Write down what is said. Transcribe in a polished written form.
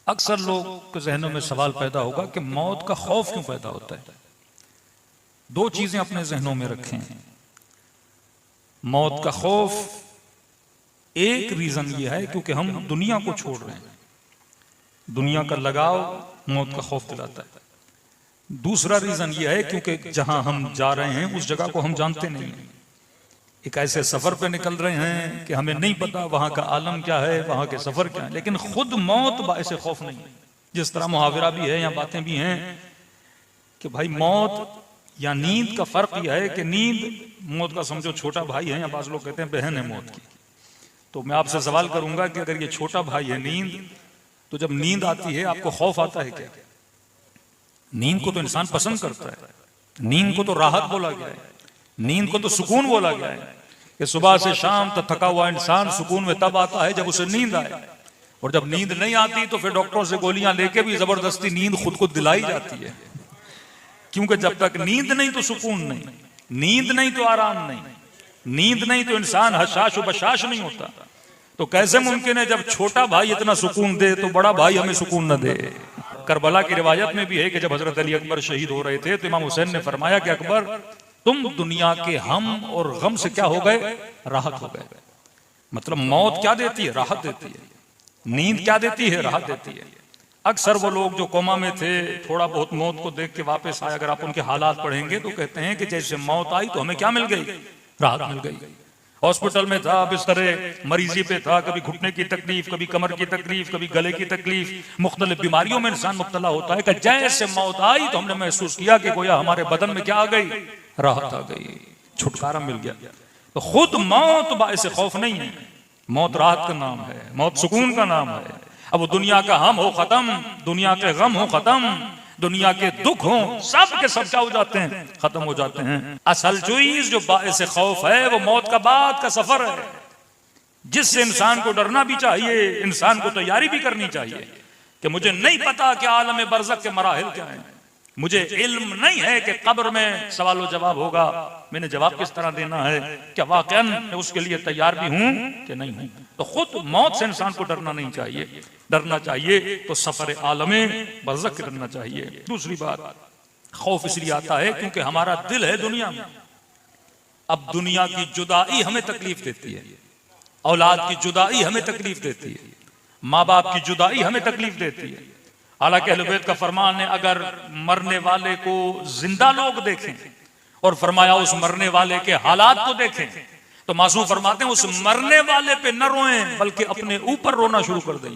अक्सर लोग के जहनों में सवाल पैदा होगा कि मौत का खौफ क्यों पैदा होता है। दो चीजें अपने जहनों में रखें। मौत का खौफ एक रीजन ये है क्योंकि हम दुनिया को छोड़ रहे हैं, दुनिया का लगाव मौत का खौफ दिलाता है। दूसरा रीजन ये है क्योंकि जहां हम जा रहे हैं उस जगह को हम जानते नहीं हैं। एक ऐसे सफर पे निकल रहे हैं कि हमें नहीं पता वहां का आलम क्या है, वहां के सफर क्या है, लेकिन खुद मौत बाइसे खौफ नहीं है। जिस तरह मुहावरा भी है या बातें भी हैं कि भाई मौत या नींद का फर्क यह है कि नींद मौत का समझो छोटा भाई है, या बाज लोग कहते हैं बहन है मौत की। तो मैं आपसे सवाल करूंगा कि अगर ये छोटा भाई है नींद, तो जब नींद आती है आपको खौफ आता है क्या? नींद को तो इंसान पसंद करता है, नींद को तो राहत बोला गया है, नींद को तो सुकून बोला गया है कि सुबह से शाम तक थका हुआ इंसान सुकून में तब आता है जब उसे नींद आए। और जब नींद नहीं आती तो फिर डॉक्टरों से गोलियां लेके भी जबरदस्ती नींद खुद को दिलाई जाती है, क्योंकि जब तक नींद नहीं तो सुकून नहीं, नींद नहीं तो आराम नहीं, नींद नहीं तो इंसान हशाश व बशाश नहीं होता। तो कैसे मुमकिन है जब छोटा भाई इतना सुकून दे तो बड़ा भाई हमें सुकून न दे। करबला की रिवायत में भी है कि जब हजरत अली अकबर शहीद हो रहे थे तो इमाम हुसैन ने फरमाया कि अकबर तुम दुनिया के हम और गम से क्या हो गए? राहत हो गए। मतलब मौत क्या देती है? राहत देती है। नींद क्या देती है? राहत देती है। अक्सर वो लोग जो कोमा में थे, थोड़ा बहुत मौत को देख के वापस आए, अगर आप उनके हालात पढ़ेंगे तो कहते हैं कि जैसे मौत आई तो हमें क्या मिल गई? राहत मिल गई। हॉस्पिटल में था, बिस्तर मरीजी पे था, कभी घुटने की तकलीफ, कभी कमर की तकलीफ, कभी गले की तकलीफ, मुख्तलिफ बीमारियों में इंसान मुब्तला होता है कि जैसे मौत आई तो हमने महसूस किया कि गोया हमारे बदन में क्या आ गई? राहत आ गई, छुटकारा मिल गया। तो खुद मौत बाइसे खौफ नहीं है, मौत राहत का नाम है, मौत सुकून का नाम है। अब दुनिया का हम हो खत्म, दुनिया के गम हो खत्म, दुनिया के दुख हो, सब के सब क्या हो जाते हैं? खत्म हो जाते हैं। असल चीज जो बाइसे खौफ है वो मौत का बाद का सफर है, जिससे इंसान को डरना भी चाहिए, इंसान को तैयारी भी करनी चाहिए कि मुझे नहीं पता कि आलम बरज़ख के मराहिल क्या है, मुझे इल्म नहीं है कि कब्र में सवाल जवाब होगा, मैंने जवाब किस तरह देना है, क्या वाकई मैं उसके लिए तैयार भी हूं कि नहीं हूं। तो खुद मौत से इंसान को डरना नहीं चाहिए, डरना चाहिए तो सफर आलमे बरज़ख के डरना चाहिए। दूसरी बात, खौफ इसलिए आता है क्योंकि हमारा दिल है दुनिया में। अब दुनिया की जुदाई हमें तकलीफ देती है, औलाद की जुदाई हमें तकलीफ देती है, माँ बाप की जुदाई हमें तकलीफ देती है। हालांकि अहले बैत का फरमान है अगर मरने वाले को जिंदा लोग देखें और फरमाया उस मरने वाले के हालात को देखें, तो मासूम फरमाते हैं उस मरने वाले पे न रोएं बल्कि अपने ऊपर रोना शुरू कर दें।